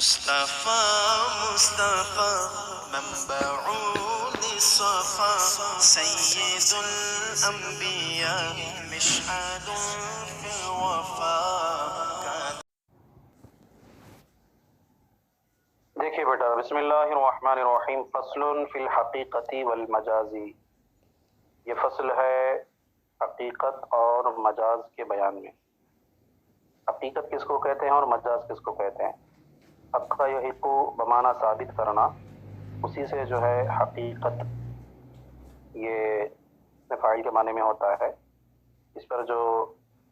مصطفى مصطفى منبع للصفا سيد الأنبياء مشعل في الوفا. دیکھیے بیٹا، بسم اللہ الرحمن الرحیم. فصل فی الحقیقت والمجازی. یہ فصل ہے حقیقت اور مجاز کے بیان میں. حقیقت کس کو کہتے ہیں اور مجاز کس کو کہتے ہیں؟ حق یحق بمعنی ثابت کرنا، اسی سے جو ہے حقیقت یہ فاعل کے معنی میں ہوتا ہے. اس پر جو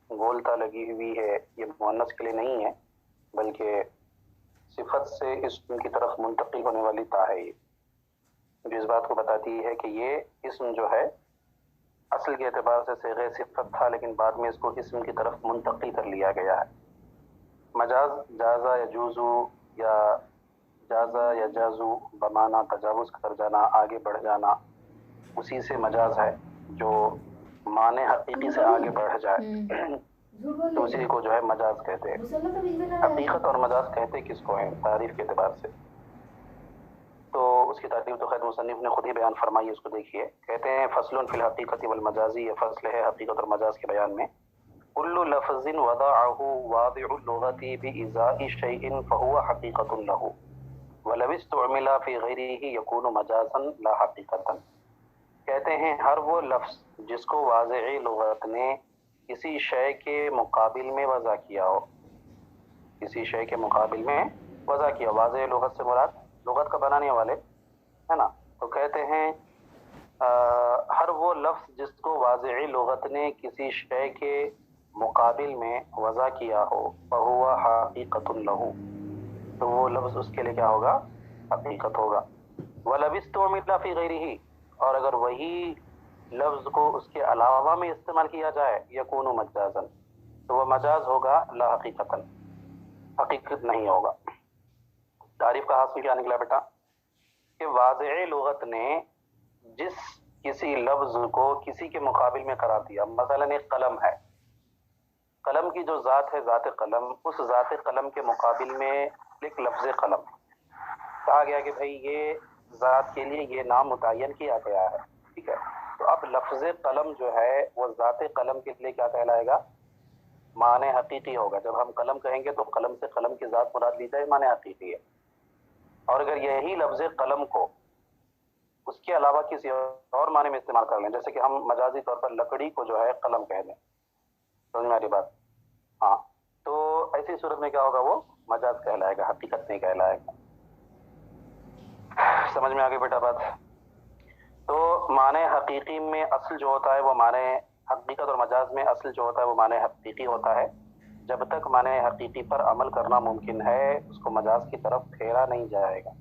گولتا لگی ہوئی ہے یہ مؤنث کے لیے نہیں ہے، بلکہ صفت سے اسم کی طرف منتقل ہونے والی تا ہے. یہ جو اس بات کو بتاتی ہے کہ یہ اسم جو ہے اصل کے اعتبار سے صیغہ صفت تھا، لیکن بعد میں اس کو اسم کی طرف منتقل کر لیا گیا ہے. مجاز جازا یجوزو یا جازا یجازو بمعنی تجاوز کر جانا، آگے بڑھ جانا، اسی سے مجاز ہے جو معنی حقیقی سے آگے بڑھ جائے تو اسی کو جو ہے مجاز کہتے ہیں. حقیقت اور مجاز کہتے کس کو ہیں تعریف کے اعتبار سے؟ تو اس کی تعریف تو خیر مصنف نے خود ہی بیان فرمائی، اس کو دیکھیے. کہتے ہیں فصل فی الحقیقت والمجازی. یہ فصل ہے حقیقت اور مجاز کے بیان میں. کل لفظ وضعه واضع اللغة بإزاء شيء فهو حقیقت له ولو استعمل في غیره يكون مجازا لا حقیقتا. کہتے ہیں ہر وہ لفظ جس کو واضع لغت نے کسی شے کے مقابل میں وضع کیا ہو، کسی شے کے مقابل میں وضع کیا. واضع لغت سے مراد لغت کا بنانے والے ہے نا. تو کہتے ہیں ہر وہ لفظ جس کو واضع لغت نے کسی شے کے مقابل میں وضع کیا ہو فہو حقیقت لہ، تو وہ لفظ اس کے لیے کیا ہوگا؟ حقیقت ہوگا. وَلَوِ اسْتُعْمِلَ فِي غَيْرِهِ، اور اگر وہی لفظ کو اس کے علاوہ میں استعمال کیا جائے یکون مجازا، تو وہ مجاز ہوگا لا حقیقتا، حقیقت نہیں ہوگا. تعریف کا حاصل کیا نکلا بیٹا؟ کہ واضع لغت نے جس کسی لفظ کو کسی کے مقابل میں قرار دیا، مثلا ایک قلم ہے، قلم کی جو ذات ہے ذات قلم، اس ذات قلم کے مقابل میں ایک لفظ قلم کہا گیا کہ بھائی یہ ذات کے لیے یہ نام متعین کیا گیا ہے، ٹھیک ہے. تو اب لفظ قلم جو ہے وہ ذات قلم کے لیے کیا کہلائے گا؟ معنی حقیقی ہوگا. جب ہم قلم کہیں گے تو قلم سے قلم کی ذات مراد لی جائے، معنی حقیقی ہے. اور اگر یہی لفظ قلم کو اس کے علاوہ کسی اور معنی میں استعمال کر لیں، جیسے کہ ہم مجازی طور پر لکڑی کو جو ہے قلم کہہ دیں، سمجھ میں آ رہی بات؟ ہاں، تو ایسی صورت میں کیا ہوگا؟ وہ مجاز کہلائے گا، حقیقت نہیں کہلائے گا. سمجھ میں آ گئی بیٹا بات؟ تو معنی حقیقی میں اصل جو ہوتا ہے وہ معنی حقیقت، اور مجاز میں اصل جو ہوتا ہے وہ معنی حقیقی ہوتا ہے. جب تک معنی حقیقی پر عمل کرنا ممکن ہے اس کو مجاز کی طرف پھیرا نہیں جائے گا.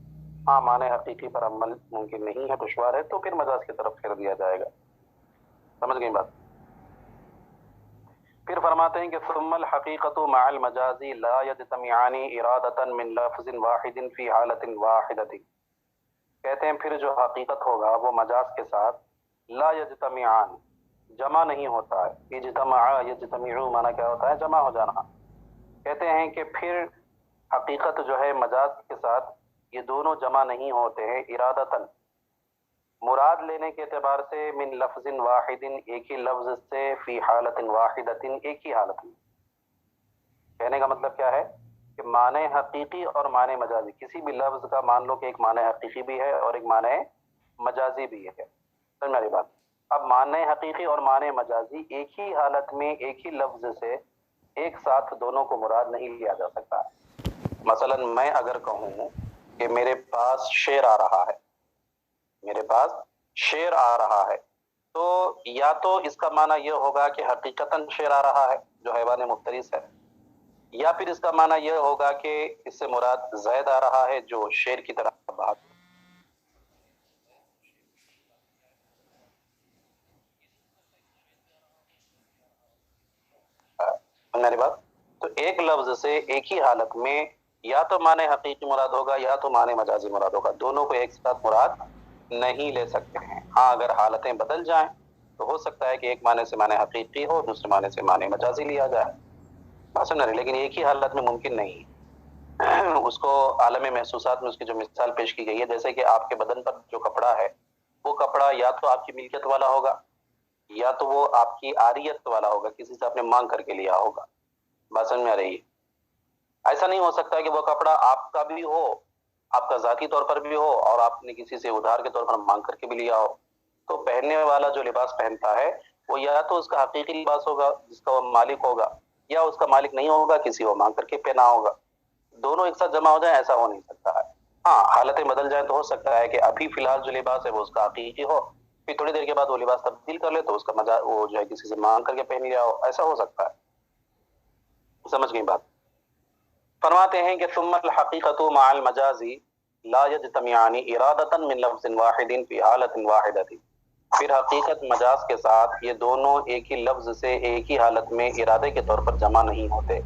ہاں، معنی حقیقی پر عمل ممکن نہیں ہے، دشوار ہے، تو پھر مجاز کی طرف پھیر دیا جائے گا. سمجھ گئی بات؟ پھر فرماتے ہیں کہ ثم الحقیقت مع المجاز لا یجتمعان ارادۃ من لفظ واحد فی حالۃ واحدۃ. کہتے ہیں پھر جو حقیقت ہوگا وہ مجاز کے ساتھ لا یجتمعان، جمع نہیں ہوتا ہے. اجتماع یجتمع معنی کیا ہوتا ہے؟ جمع ہو جانا. کہتے ہیں کہ پھر حقیقت جو ہے مجاز کے ساتھ یہ دونوں جمع نہیں ہوتے ہیں ارادتاً، مراد لینے کے اعتبار سے من لفظ واحد، ایک ہی لفظ سے، فی حالت واحدۃ، ایک ہی حالت میں. کہنے کا مطلب کیا ہے کہ معنی حقیقی اور معنی مجازی، کسی بھی لفظ کا مان لو کہ ایک معنی حقیقی بھی ہے اور ایک معنی مجازی بھی ہے. سمجھ میری بات؟ اب معنی حقیقی اور معنی مجازی ایک ہی حالت میں ایک ہی لفظ سے ایک ساتھ دونوں کو مراد نہیں لیا جا سکتا. مثلا میں اگر کہوں کہ میرے پاس شیر آ رہا ہے، میرے پاس شیر آ رہا ہے، تو یا تو اس کا معنی یہ ہوگا کہ حقیقتاً شیر آ رہا ہے جو حیوان مفترس ہے، یا پھر اس کا معنی یہ ہوگا کہ اس سے مراد زید آ رہا ہے جو شیر کی طرح بات. میری بات؟ تو ایک لفظ سے ایک ہی حالت میں یا تو معنی حقیقی مراد ہوگا یا تو معنی مجازی مراد ہوگا، دونوں کو ایک ساتھ مراد نہیں لے سکتے ہیں. ہاں، اگر حالتیں بدل جائیں تو ہو سکتا ہے کہ ایک معنی سے معنی حقیقی ہو، دوسرے معنی سے معنی مجازی لیا جائے، لیکن ایک ہی حالت میں ممکن نہیں. اس کو عالم محسوسات میں اس کی جو مثال پیش کی گئی ہے، جیسے کہ آپ کے بدن پر جو کپڑا ہے وہ کپڑا یا تو آپ کی ملکیت والا ہوگا یا تو وہ آپ کی عاریت والا ہوگا، کسی سے آپ نے مانگ کر کے لیا ہوگا. بات سمجھ میں آ رہی ہے؟ ایسا نہیں ہو سکتا کہ وہ کپڑا آپ کا بھی ہو، آپ کا ذاتی طور پر بھی ہو، اور آپ نے کسی سے ادھار کے طور پر مانگ کر کے بھی لیا ہو. تو پہننے والا جو لباس پہنتا ہے وہ یا تو اس کا حقیقی لباس ہوگا جس کا وہ مالک ہوگا، یا اس کا مالک نہیں ہوگا، کسی کو مانگ کر کے پہنا ہوگا. دونوں ایک ساتھ جمع ہو جائیں ایسا ہو نہیں سکتا ہے. ہاں، حالتیں بدل جائیں تو ہو سکتا ہے کہ ابھی فی الحال جو لباس ہے وہ اس کا حقیقی ہو، پھر تھوڑی دیر کے بعد وہ لباس تبدیل کر لے تو اس کا مزہ وہ جو ہے کسی سے مانگ کر کے پہن لیا ہو، ایسا ہو سکتا ہے. سمجھ گئی بات؟ فرماتے ہیں کہ ثم الحقیقۃ مع المجاز لا یجتمعان ارادۃ من لفظ واحد فی حالۃ واحدۃ. پھر حقیقت مجاز کے ساتھ یہ دونوں ایک ہی لفظ سے ایک ہی حالت میں ارادے کے طور پر جمع نہیں ہوتے.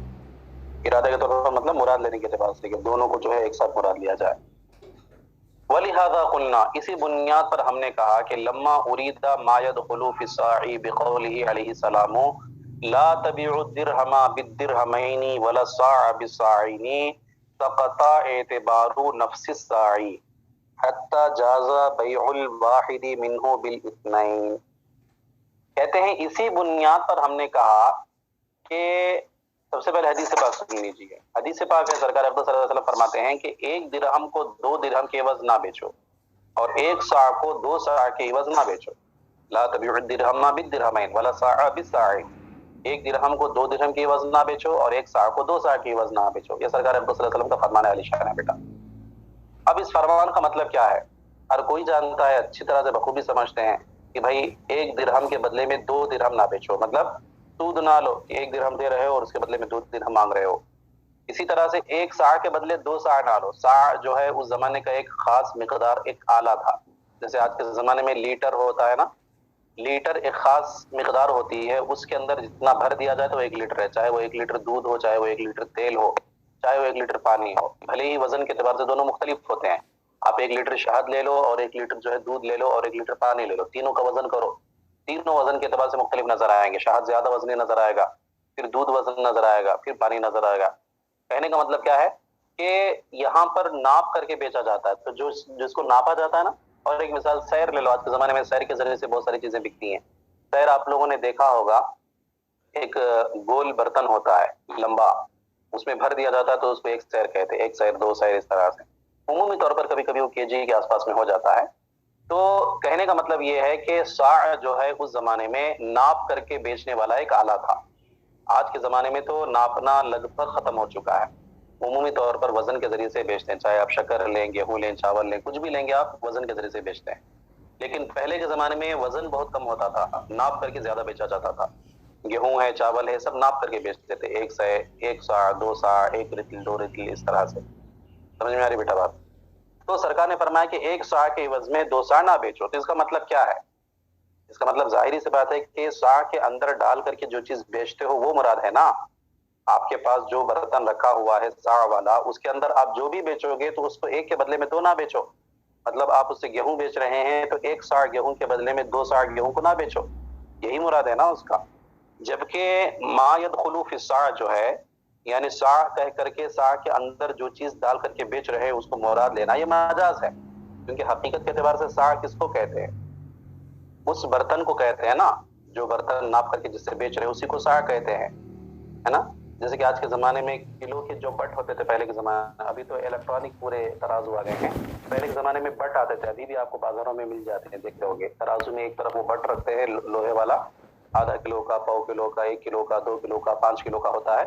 ارادے کے طور پر مطلب مراد لینے کے اعتبار سے کہ دونوں کو جو ہے ایک ساتھ مراد لیا جائے. وَلِهَذَا قُلْنَا، اسی بنیاد پر ہم نے کہا کہ لما اريد ما يدخل في الساعي بقوله عليه السلام لا تبيع الدرهم بالدرهمين ولا الساع بالساعين سقط اعتبار نفس الساعي حتى جاز بيع الواحد منه بالاثنين. کہتے ہیں اسی بنیاد پر ہم نے کہا کہ سب سے پہلے حدیث پاک سن لیجیے. حدیث پاک ہے، سرکار اقدس صلی اللہ علیہ وسلم فرماتے ہیں کہ ایک درہم کو 2 درہم کے عوض نہ بیچو اور ایک ساع کو 2 ساع کے عوض نہ بیچو. لا تبیع الدرہم بالدرہمین ولا ساع بالساعین. ایک درہم کو 2 درہم کے عوض نہ بیچو اور ایک ساع کو 2 ساع کے عوض نہ بیچو. یہ سرکار اقدس صلی اللہ علیہ وسلم کا فرمان علی شان ہے بیٹا. اب اس فرمان کا مطلب کیا ہے؟ ہر کوئی جانتا ہے، اچھی طرح سے بخوبی سمجھتے ہیں کہ بھائی ایک درہم کے بدلے میں 2 درہم نہ بیچو، مطلب سود نہ لو کہ 1 درہم دے رہے ہو اور اس کے بدلے میں 2 درہم مانگ رہے ہو. اسی طرح سے ایک ساع کے بدلے 2 ساع نہ لو. ساع جو ہے اس زمانے کا ایک خاص مقدار، ایک آلہ تھا. جیسے آج کے زمانے میں لیٹر ہوتا ہے نا، لیٹر ایک خاص مقدار ہوتی ہے، اس کے اندر جتنا بھر دیا جائے تو 1 لیٹر ہے، چاہے وہ 1 لیٹر دودھ ہو، چاہے وہ 1 لیٹر تیل ہو، چاہے وہ 1 لیٹر پانی ہو. بھلے ہی وزن کے اعتبار سے دونوں مختلف ہوتے ہیں. آپ 1 لیٹر شہد لے لو اور 1 لیٹر جو ہے دودھ لے لو اور 1 لیٹر پانی لے لو، تینوں کا وزن کرو، تینوں وزن کے اعتبار سے مختلف نظر آئیں گے. شہد زیادہ وزنی نظر آئے گا، پھر دودھ وزن نظر آئے گا، پھر پانی نظر آئے گا. کہنے کا مطلب کیا ہے کہ یہاں پر ناپ کر کے بیچا جاتا ہے. تو جس کو ناپا جاتا ہے نا، اور ایک مثال سیر لے لو. آج کے زمانے میں سیر کے ذریعے سے بہت ساری چیزیں بکتی ہیں. سیر آپ لوگوں نے دیکھا ہوگا، ایک گول برتن ہوتا ہے لمبا، اس میں بھر دیا جاتا ہے تو اس کو ایک سیر کہتے ہیں، 1 سیر 2 سیر اس طرح سے. عمومی طور پر کبھی کبھی وہ kg کے آس پاس میں ہو جاتا ہے. تو کہنے کا مطلب یہ ہے کہ ساع جو ہے اس زمانے میں ناپ کر کے بیچنے والا ایک آلہ تھا. آج کے زمانے میں تو ناپنا لگ بھگ ختم ہو چکا ہے. عمومی طور پر وزن کے ذریعے سے بیچتے ہیں، چاہے آپ شکر لیں، گیہوں لیں، چاول لیں، کچھ بھی لیں گے آپ وزن کے ذریعے سے بیچتے ہیں. لیکن پہلے کے زمانے میں وزن بہت کم ہوتا تھا، ناپ کر کے زیادہ بیچا جاتا تھا. گیہوں ہے، چاول ہے، سب ناپ کر کے بیچتے تھے. 1 ساع 2 ساع 1 رتل 2 رتل اس طرح سے. سمجھ میں آ رہی بیٹا بات؟ تو سرکار نے فرمایا کہ 1 ساع کے عوض میں 2 ساع نہ بیچو. تو اس کا مطلب کیا ہے؟ اس کا مطلب ظاہری سی بات ہے کہ ساع کے اندر ڈال کر کے جو چیز بیچتے ہو وہ مراد ہے نا. آپ کے پاس جو برتن رکھا ہوا ہے ساع والا، اس کے اندر آپ جو بھی بیچو گے تو اس کو 1 کے بدلے میں 2 نہ بیچو. مطلب آپ اس سے گیہوں بیچ رہے ہیں تو 1 ساع گیہوں کے بدلے میں 2 ساع گیہوں کو نہ بیچو، یہی مراد ہے نا اس کا. جبکہ ما يدخل فی الساع جو ہے، یعنی ساع کہہ کر کے ساع کے اندر جو چیز ڈال کر کے بیچ رہے ہیں اس کو مراد لینا، یہ مجاز ہے. کیونکہ حقیقت کے اعتبار سے ساع کس کو کہتے ہیں؟ اس برتن کو کہتے ہیں نا، جو برتن ناپ کر کے جس سے بیچ رہے ہیں اسی کو ساع کہتے ہیں، ہے نا. جیسے کہ آج کے زمانے میں کلو کے جو بٹ ہوتے تھے پہلے کے زمانے، ابھی تو الیکٹرانک پورے ترازو آ گئے ہیں. پہلے کے زمانے میں بٹ آتے تھے، ابھی بھی آپ کو بازاروں میں مل جاتے ہیں، دیکھتے ہوگے. ترازو میں ایک طرف وہ بٹ رکھتے ہیں لوہے والا، آدھا کلو کا، پاؤ کلو کا، 1 کلو کا، 2 کلو کا، 5 کلو کا ہوتا ہے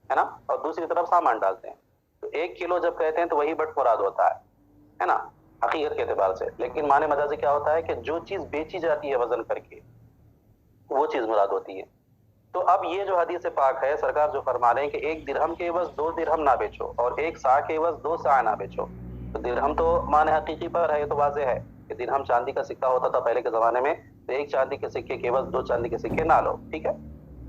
نا. اور دوسری طرف سامان ڈالتے ہیں. تو 1 کلو جب کہتے ہیں تو وہی بٹ مراد ہوتا ہے نا حقیقت کے اعتبار سے. لیکن معنی مجازی کیا ہوتا ہے کہ جو چیز بیچی جاتی ہے وزن کر کے وہ چیز مراد ہوتی ہے. تو اب یہ جو حدیث پاک ہے، سرکار جو فرما رہے ہیں کہ 1 درہم کے عوض 2 درہم نہ بیچو اور 1 ساع کے عوض 2 ساع نہ بیچو. تو درہم تو معنی حقیقی پر ہے، یہ تو واضح ہے کہ درہم چاندی کا سکہ ہوتا تھا پہلے کے زمانے میں. تو 1 چاندی کے سکے کے عوض 2 چاندی کے سکے نہ لو، ٹھیک ہے.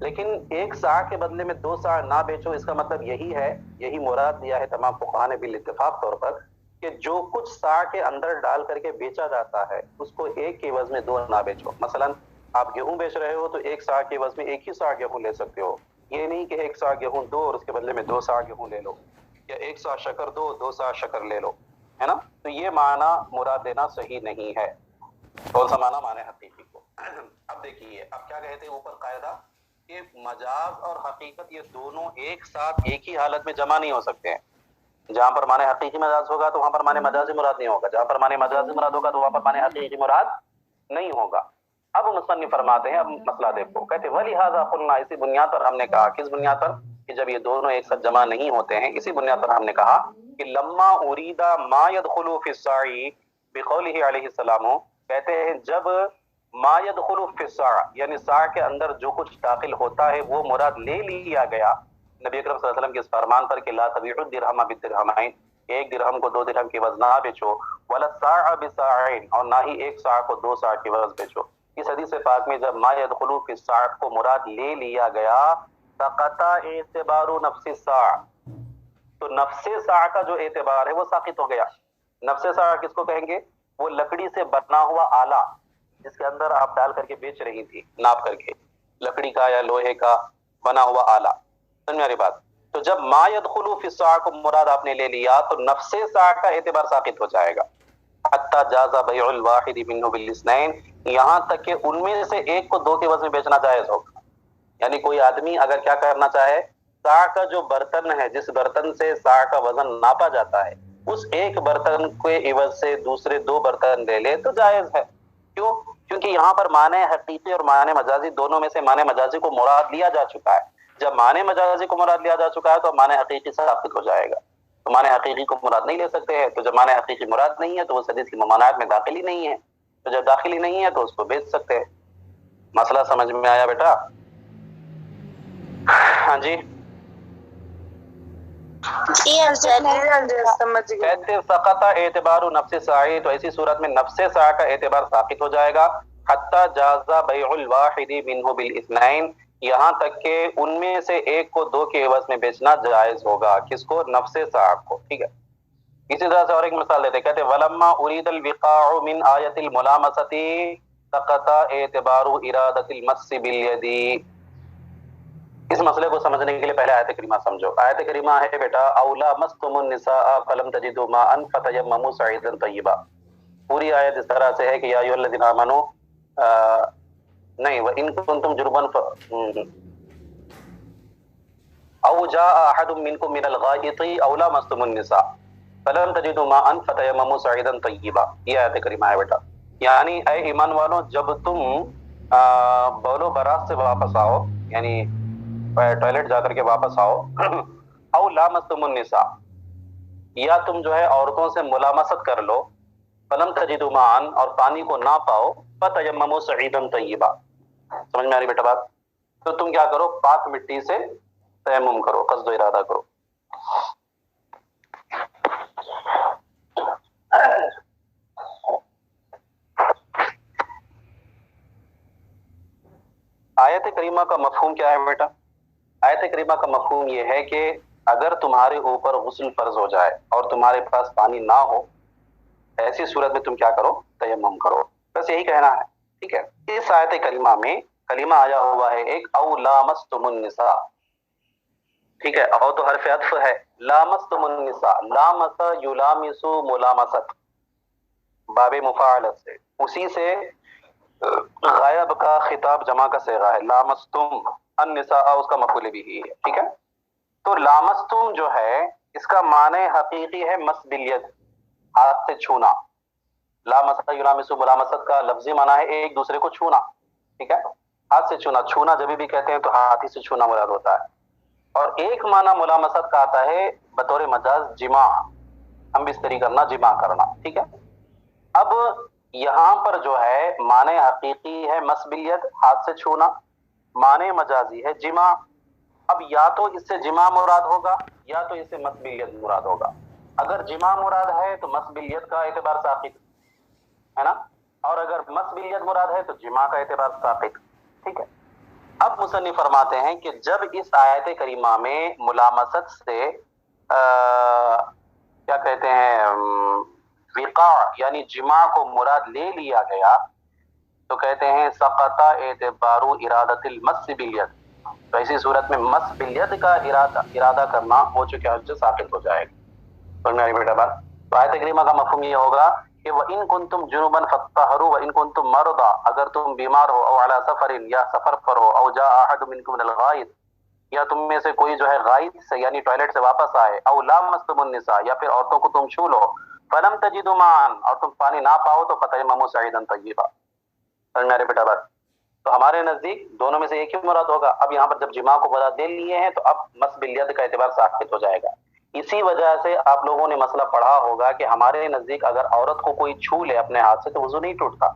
لیکن 1 ساع کے بدلے میں 2 ساع نہ بیچو، اس کا مطلب یہی ہے، یہی مراد دیا ہے تمام فقہاء نے بالاتفاق طور پر، کہ جو کچھ ساع کے اندر ڈال کر کے بیچا جاتا ہے اس کو 1 کے عوض میں 2 نہ بیچو. مثلا آپ گیہوں بیچ رہے ہو تو 1 ساع کے عوض میں 1 ہی ساع گیہوں لے سکتے ہو. یہ نہیں کہ 1 ساع گیہوں دو اور اس کے بدلے میں 2 ساع گیہوں لے لو. یا 1 سا شکر دو 2 سا شکر لے لو، ہے نا، تو یہ معنی مراد دینا صحیح نہیں ہے۔ کون سا معنی حقیقی کو۔ اب دیکھیے اب کیا کہتے ہیں اوپر قاعدہ کہ مجاز اور حقیقت یہ دونوں ایک ساتھ ایک ہی حالت میں جمع نہیں ہو سکتے ہیں۔ جہاں پر معنی حقیقی مجاز ہوگا تو وہاں پر معنی مجازی مراد نہیں ہوگا، جہاں پر معنی مجازی مراد ہوگا تو وہاں پر معنی حقیقی مراد نہیں ہوگا۔ اب مصنف فرماتے ہیں، اب مسئلہ دیکھو، کہتے ہیں وَلِهَذَا قُلْنَا، اسی بنیاد پر ہم نے کہا، کس بنیاد پر کہ جب یہ دونوں ایک ساتھ جمع نہیں ہوتے ہیں، اسی بنیاد پر ہم نے کہا کہ لما اریدا ما يدخل فی السعی بقولہ علیہ السلام، کہتے ہیں جب ما يدخل فی الساع یعنی ساع کے اندر جو کچھ داخل ہوتا ہے وہ مراد لے لیا گیا نبی اکرم صلی اللہ علیہ وسلم کے اس فرمان پر کہ لا تبیعوا الدرہم بالدرہمین، 1 درہم کو 2 درہم کی عوض نہ بیچو، ولا الساع بساعین، اور نہ ہی 1 ساع کو 2 ساع کی عوض بیچو۔ اس حدیث پاک میں جب ما يدخل فی الساع کو مراد لے لیا گیا سقط اعتبار نفس الساع، تو نفس ساع کا جو اعتبار ہے وہ ساقط ہو گیا۔ نفس ساع کس کو کہیں گے؟ وہ لکڑی سے بنا ہوا آلہ جس کے اندر آپ ڈال کر کے بیچ رہی تھی، ناپ کر کے، لکڑی کا یا لوہے کا بنا ہوا آلہ، سمجھ میں آ رہی بات؟ تو جب ما يدخل فی الساع کو مراد آپ نے لے لیا تو نفس ساع کا اعتبار ساقط ہو جائے گا۔ حتی جاز بیع الواحد منہ بالاثنین، یہاں تک کہ ان میں سے ایک کو 2 کے عوض میں بیچنا جائز ہوگا۔ یعنی کوئی آدمی اگر کیا کرنا چاہے، ساع کا جو برتن ہے، جس برتن سے ساع کا وزن ناپا جاتا ہے، اس ایک برتن کے عوض سے دوسرے 2 برتن لے لے تو جائز ہے۔ کیوں؟ کیونکہ یہاں پر معنی حقیقی اور معنی مجازی دونوں میں سے معنی مجازی کو مراد لیا جا چکا ہے۔ جب معنی مجازی کو مراد لیا جا چکا ہے تو معنی حقیقی ثابت ہو جائے گا۔ تو معنی حقیقی کو مراد نہیں لے سکتے ہیں، تو جب معنی حقیقی مراد نہیں ہے تو وہ حدیث کی ممانعات میں داخل ہی نہیں ہے، تو جب داخل ہی نہیں ہے تو اس کو بیچ سکتے ہیں۔ مسئلہ سمجھ میں آیا بیٹا؟ ہاں جی کہتے سقط اعتبار نفس ساعی، تو ایسی صورت میں نفس ساع کا اعتبار ثابت ہو جائے گا۔ حتی جاز بیع الواحد منہ بالاثنین، یہاں تک کہ ان میں سے ایک کو 2 کے عوض میں بیچنا جائز ہوگا۔ کس کو؟ نفس ساع کو، ٹھیک ہے۔ اسی طرح سے اور ایک مثال دیتے، کہتے ولما ارید الوقاع من آیت الملامسۃ سقط اعتبار ارادۃ المس بالید۔ اس مسئلے کو سمجھنے کے لیے پہلے آیت کریمہ سمجھو۔ آیت کریمہ ہے بیٹا اولا مستم النساء فلم تجدوا ماء فتیمموا صعیدا طیبا۔ پوری آیت اس طرح سے ہے کہ یا ایھا الذین آمنوا نہیں وان کنتم جنبا او جاء احد منکم من الغائط او لامستم النساء فلم تجدوا ماء فتیمموا صعیدا طیبا، یہ آیت کریمہ ہے بیٹا۔ یعنی اے ایمان والو جب تم بول و براز سے واپس آؤ، یعنی ٹوائلٹ جا کر کے واپس آؤ، او لامستم النساء، یا تم جو ہے عورتوں سے ملامست کر لو، فلم تجدوا ماء، اور پانی کو نہ پاؤ، فتیمموا صعیدا طیبا، سمجھ میں آ رہی بیٹا بات؟ تو تم کیا کرو، پاک مٹی سے تیمم کرو، قصد و ارادہ کرو۔ آیت کریمہ کا مفہوم کیا ہے بیٹا؟ آیت کریمہ کا مفہوم یہ ہے کہ اگر تمہارے اوپر غسل فرض ہو جائے اور تمہارے پاس پانی نہ ہو، ایسی صورت میں تم کیا کرو؟ تیمم کرو، بس یہی کہنا ہے، ٹھیک ہے۔ اس آیت کریمہ میں کلمہ آیا ہوا ہے ایک او لامستم النساء، ٹھیک ہے، او تو حرف عطف ہے، لامستم النساء، لامس یلامس ملامست، باب مفاعلت سے، اسی سے غائب کا خطاب جمع کا صیغہ ہے، لامستم النساء اس کا مفعول بھی ہے، ٹھیک ہے۔ تو لامستم جو ہے اس کا معنی حقیقی ہے مس بالید، ہاتھ سے چھونا۔ لامس یلامس ملامست کا لفظی معنی ہے ایک دوسرے کو چھونا، ٹھیک ہے، ہاتھ سے چھونا۔ چھونا جب بھی کہتے ہیں تو ہاتھ ہی سے چھونا مراد ہوتا ہے۔ اور ایک معنی ملامست کا آتا ہے بطور مجاز جماع، ہم بستری کرنا، جماع کرنا، ٹھیک ہے۔ اب یہاں پر جو ہے معنی حقیقی ہے مس بالید، ہاتھ سے چھونا، معنی مجازی ہے جماع۔ اب یا تو اس سے جماع مراد ہوگا یا تو اس سے مس بالید مراد ہوگا۔ اگر جماع مراد ہے تو مس بالید کا اعتبار ساقط ہے نا، اور اگر مس بالید مراد ہے تو جماع کا اعتبار ساقط، ٹھیک ہے۔ اب مصنف فرماتے ہیں کہ جب اس آیت کریمہ میں ملامست سے کیا کہتے ہیں وقاع یعنی جماع کو مراد لے لیا گیا تو کہتے ہیں سقط اعتبار ارادت المس بالید، تو ایسی صورت میں مس بالید کا ارادہ کرنا ہو چکے حج ثابت ہو جائے گا. سمجھ میں آئی بیٹا بات؟ تو آیت کریمہ کا مفہوم یہ ہوگا کہ وَإِن كُنتُمْ جُنُبًا فَاطَّهَّرُوا وَإِن كُنتُمْ مَرْضَىٰ، اگر تم بیمار ہو او علی سفر یا سفر پر ہو، او جاء احد منکم من الغائط، یا تم میں سے کوئی جو ہے غائط سے یعنی ٹوائلٹ سے واپس آئے، او لامستم النساء، یا پھر عورتوں کو تم چھو لو، فلم تجدوا ماء، اور تم پانی نہ پاؤ تو فتیمموا صعیدا طیبا. سمجھ میں آ رہی بیٹا بات؟ تو ہمارے نزدیک دونوں میں سے ایک ہی مراد ہوگا. اب یہاں پر جب جماع کو مراد دے لیے ہیں تو اب مس بالید کا اعتبار ثابت ہو جائے گا. اسی وجہ سے آپ لوگوں نے مسئلہ پڑھا ہوگا کہ ہمارے نزدیک اگر عورت کو کوئی چھو لے اپنے ہاتھ سے تو وضو نہیں ٹوٹتا.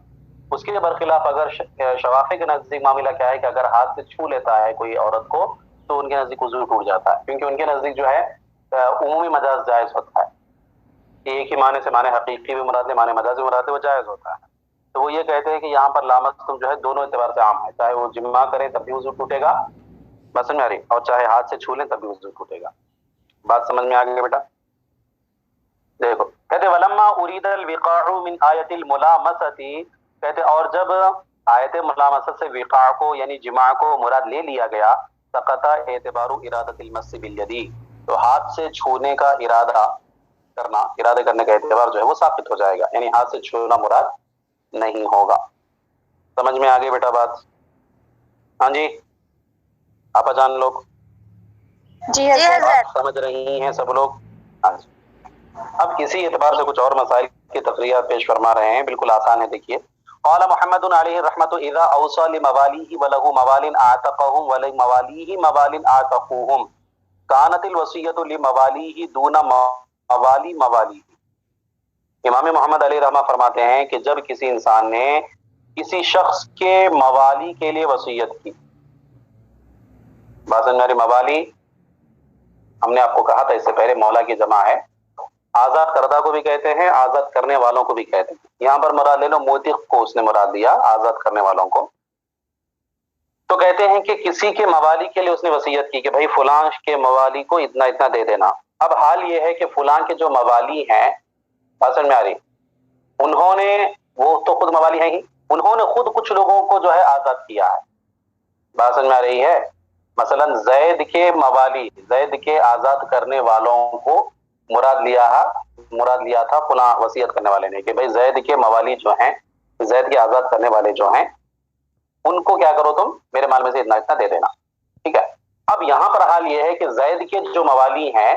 اس کے برخلاف اگر شوافی کے نزدیک معاملہ کیا ہے کہ اگر ہاتھ سے چھو لیتا ہے کوئی عورت کو تو ان کے نزدیک وضو ٹوٹ جاتا ہے، کیونکہ ان کے نزدیک جو ہے عمومی مجاز جائز ہوتا ہے. ایک ہی معنی سے معنی حقیقی بھی مراد ہے، معنی مجازی بھی مراد ہے، وہ جائز ہوتا ہے. تو وہ یہ کہتے ہیں کہ یہاں پر لامستم جو ہے دونوں اعتبار سے عام ہے، چاہے وہ جماع کریں تب بھی وضو ٹوٹے گا، بس سمجھ میں آ رہی، اور چاہے ہاتھ سے چھو لیں تب بھی وضو ٹوٹے گا. بات سمجھ میں آ گئی بیٹا؟ دیکھو کہتے ولما اريد الوقاع من آیت الملامست، کہتے اور جب آیت ملامست سے وقاع کو یعنی جماع کو مراد لے لیا گیا، سقط اعتبار ارادت المس بالیدی، تو ہاتھ سے چھونے کا ارادہ کرنے کا اعتبار جو ہے وہ ثابت ہو جائے گا، یعنی ہاتھ سے چھونا مراد نہیں ہوگا. سمجھ میں آگے بیٹا بات؟ ہاں جی آپا جان لوگ جی حضرت سمجھ رہی ہیں سب لوگ؟ ہاں جی. اب اسی اعتبار سے کچھ اور مسائل کی تفریحات پیش فرما رہے ہیں، بالکل آسان ہے. دیکھیے قال محمد علیہ الرحمۃ اذا اوصى لموالیہ وله موال اعتقهم ولموالیہ موال اعتقوهم كانت الوصیۃ لموالیہ دون موالی موالیہ. امام محمد علیہ رحمہ فرماتے ہیں کہ جب کسی انسان نے کسی شخص کے موالی کے لیے وصیت کی، باسن میری موالی ہم نے آپ کو کہا تھا اس سے پہلے مولا کی جمع ہے، آزاد کردہ کو بھی کہتے ہیں، آزاد کرنے والوں کو بھی کہتے ہیں. یہاں پر مراد لے لو موتق کو اس نے مراد دیا، آزاد کرنے والوں کو. تو کہتے ہیں کہ کسی کے موالی کے لیے اس نے وصیت کی کہ بھائی فلاں کے موالی کو اتنا اتنا دے دینا. اب حال یہ ہے کہ فلاں کے جو موالی ہیں، باسن میں آ رہی، انہوں نے، وہ تو خود موالی ہیں ہی، انہوں نے خود کچھ لوگوں کو جو ہے آزاد کیا ہے. بات سمجھ میں آ رہی ہے؟ مثلا زید کے موالی، زید کے آزاد کرنے والوں کو مراد لیا تھا فلاں وصیت کرنے والے نے کہ بھائی زید کے موالی جو ہیں، زید کے آزاد کرنے والے جو ہیں، ان کو کیا کرو تم میرے مال میں سے اتنا اتنا دے دینا. ٹھیک ہے. اب یہاں پر حال یہ ہے کہ زید کے جو موالی ہیں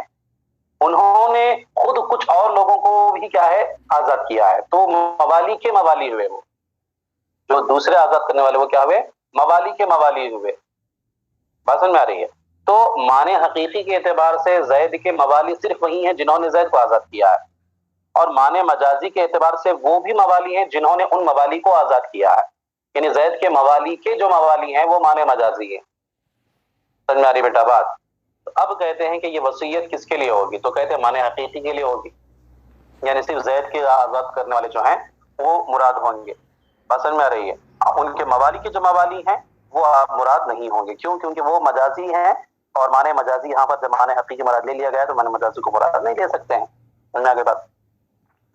انہوں نے خود کچھ اور لوگوں کو بھی کیا ہے آزاد کیا ہے، تو موالی کے موالی ہوئے، وہ جو دوسرے آزاد کرنے والے وہ کیا ہوئے؟ موالی کے موالی ہوئے. بات سمجھ میں آ رہی ہے؟ تو معنی حقیقی کے اعتبار سے زید کے موالی صرف وہی ہیں جنہوں نے زید کو آزاد کیا ہے، اور معنی مجازی کے اعتبار سے وہ بھی موالی ہیں جنہوں نے ان موالی کو آزاد کیا ہے. یعنی زید کے موالی کے جو موالی ہیں وہ معنی مجازی ہیں. سمجھ میں آ رہی بیٹا بات؟ اب کہتے ہیں کہ یہ وصیت کس کے لیے ہوگی؟ تو کہتے ہیں معنی حقیقی کے لیے ہوگی، یعنی صرف زید کے آزاد کرنے والے جو ہیں وہ مراد ہوں گے. بات سمجھ میں آ رہی ہے؟ ان کے موالی کے جو موالی ہیں وہ مراد نہیں ہوں گے. کیوں؟ کیونکہ وہ مجازی ہیں، اور معنی مجازی یہاں پر جب معنی حقیقی مراد لے لیا گیا تو معنی مجازی کو مراد نہیں لے سکتے ہیں. سمجھ آگے بات؟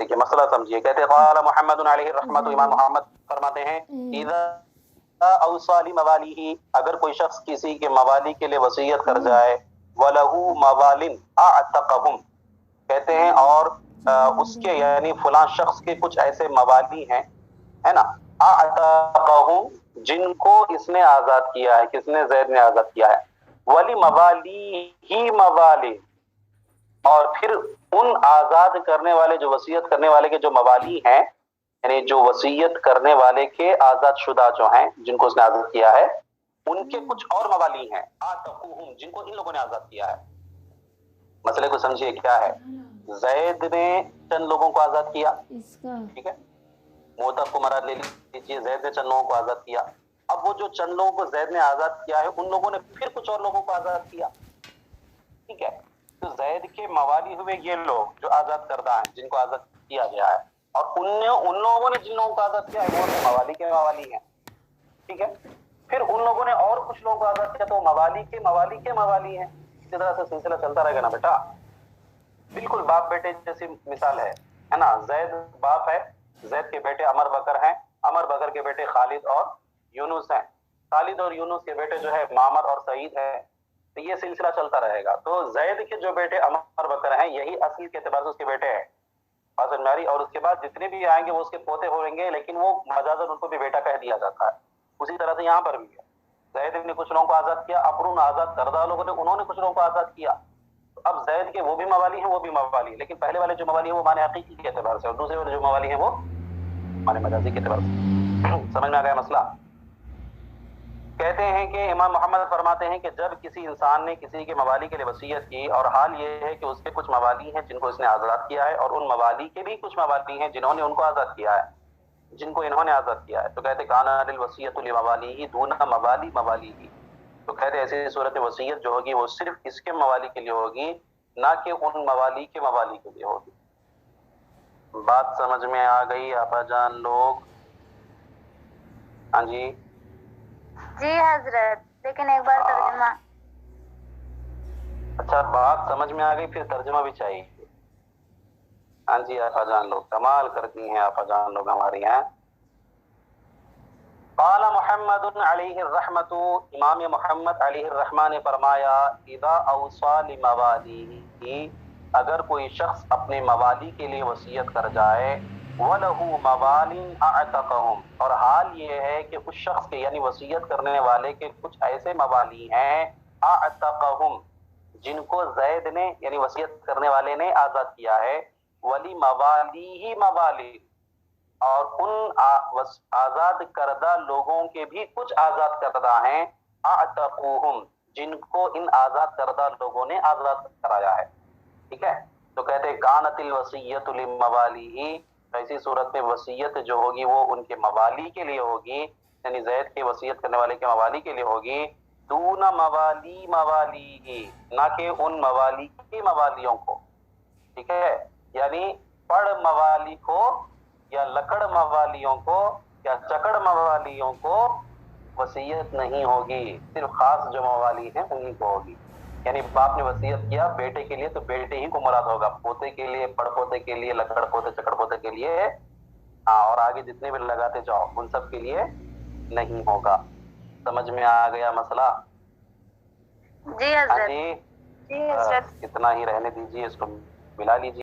دیکھیے مسئلہ سمجھیے. کہتے قال محمد علیہ رحمت، امام محمد فرماتے ہیں اذا اوصى لموالیہ، اگر کوئی شخص کسی کے موالی کے لیے وصیت کر جائے، وَلَهُ مَوَالٍ أَعْتَقَهُمْ، کہتے ہیں اور اس کے یعنی فلاں شخص کے کچھ ایسے موالی ہیں، ہے نا، أَعْتَقَهُمْ، جن کو اس نے آزاد کیا ہے، کس نے؟ زید نے آزاد کیا ہے. وَلِمَوَالِهِ مَوَالٍ، اور پھر ان آزاد کرنے والے جو وصیت کرنے والے کے جو موالی ہیں، یعنی جو وصیت کرنے والے کے آزاد شدہ جو ہیں جن کو اس نے آزاد کیا ہے، ان کے کچھ اور موالی ہیں آتقوہم، جن کو ان لوگوں نے آزاد کیا ہے. مسئلے کو سمجھیے کیا ہے. زید نے چند لوگوں کو آزاد کیا، ٹھیک ہے، موتق کو مراد لے لیجیے، زید نے چند لوگوں کو آزاد کیا. اب وہ جو چند لوگوں کو زید نے آزاد کیا ہے ان لوگوں نے پھر کچھ اور لوگوں کو آزاد کیا. ٹھیک ہے. تو زید کے موالی ہوئے یہ لوگ جو آزاد کردہ ہیں جن کو آزاد کیا گیا ہے، اور ان لوگوں نے جن لوگوں کو آزاد کیا ہے وہ موالی کے موالی ہیں. ٹھیک ہے. پھر ان لوگوں نے اور کچھ لوگوں کو آزاد کیا تو موالی کے موالی ہیں. اسی طرح سے سلسلہ چلتا رہے گا نا بیٹا. بالکل باپ بیٹے جیسی مثال ہے نا. زید باپ ہے، زید کے بیٹے عمر بکر ہیں، عمر بکر کے بیٹے خالد اور یونس ہیں. خالد اور یونس کے بیٹے جو ہے معمر اور سعید ہے، تو یہ سلسلہ چلتا رہے گا. تو زید کے جو بیٹے عمر بکر ہیں یہی اصل کے اعتبار سے اس کے بیٹے ہیں حسن میاری، اور اس کے بعد جتنے بھی آئیں گے وہ اس کے پوتے ہوئیں گے، لیکن وہ مجازاً ان کو بھی بیٹا کہہ دیا جاتا ہے. اسی طرح سے یہاں پر بھی ہے، زید نے کچھ لوگوں کو آزاد کیا، اپرون آزاد کردہ لوگوں نے انہوں نے کچھ لوگوں کو آزاد کیا. تو اب زید کے وہ بھی موالی ہیں وہ بھی موالی ہیں، لیکن پہلے والے جو موالی ہیں وہ معنی حقیقی کے اعتبار سے، اور دوسرے والے جو موالی ہیں وہ معنی مجازی کے اعتبار سے. سمجھ میں آ گیا مسئلہ؟ کہتے ہیں کہ امام محمد فرماتے ہیں کہ جب کسی انسان نے کسی کے موالی کے لیے وصیت کی، اور حال یہ ہے کہ اس کے کچھ موالی ہیں جن کو اس نے آزاد کیا ہے، اور ان موالی کے بھی کچھ موالی ہیں جنہوں نے ان کو آزاد کیا ہے، جن کو انہوں نے آزاد کیا ہے، تو کہتے کانا للوصیۃ لموالیہ دون موالی موالیہ. تو کہتے ایسی صورت وصیت جو ہوگی وہ صرف اس کے موالی کے لیے ہوگی، نہ کہ ان موالی کے موالی کے لیے ہوگی. بات سمجھ میں آ گئی آپا جان لوگ؟ ہاں جی جی حضرت، لیکن ایک بار ترجمہ. اچھا بات سمجھ میں آ گئی، پھر ترجمہ بھی چاہیے. ہاں جی آپا جان لوگ کمال کرتی ہیں، آپا جان لوگ ہماری ہیں. قال محمد علیہ الرحمت، امام محمد علیہ الرحمہ نے فرمایا اذا اوصى لموالیہ، اگر کوئی شخص اپنے موالی کے لیے وصیت کر جائے، وَلَهُ مَوَالٍ أَعْتَقَهُمْ، اور حال یہ ہے کہ اس شخص کے یعنی وصیت کرنے والے کے کچھ ایسے موالی ہیں أَعْتَقَهُمْ جن کو زید نے یعنی وصیت کرنے والے نے آزاد کیا ہے، وَلِمَوَالِيهِ مَوَالٍ، اور ان آزاد کردہ لوگوں کے بھی کچھ آزاد کردہ ہیں اعتقوہم جن کو ان آزاد کردہ لوگوں نے آزاد کرایا ہے. ٹھیک ہے، تو کہتے ہیں کانت الوصیۃ لموالیہ، ایسی صورت میں وصیت جو ہوگی وہ ان کے موالی کے لیے ہوگی، یعنی زید کے وصیت کرنے والے کے موالی کے لیے ہوگی، دون موالی موالیہ، نہ کہ ان موالی کے موالیوں کو. ٹھیک ہے، یعنی پڑ موالی کو یا لکڑ موالیوں کو یا چکڑ موالیوں کو وصیت نہیں ہوگی، صرف خاص جو موالی ہیں انہی کو ہوگی. یعنی باپ نے وصیت کیا بیٹے کے لیے تو بیٹے ہی کو مراد ہوگا، پوتے کے لیے، پڑ پوتے کے لیے، لکڑ پوتے چکڑ پوتے کے لیے اور آگے جتنے بھی لگاتے جاؤ ان سب کے لیے نہیں ہوگا. سمجھ میں آ گیا مسئلہ؟ جی ہاں حضرت. جی جی حضرت. اتنا ہی رہنے دیجیے، اس کو ملا لیجیے.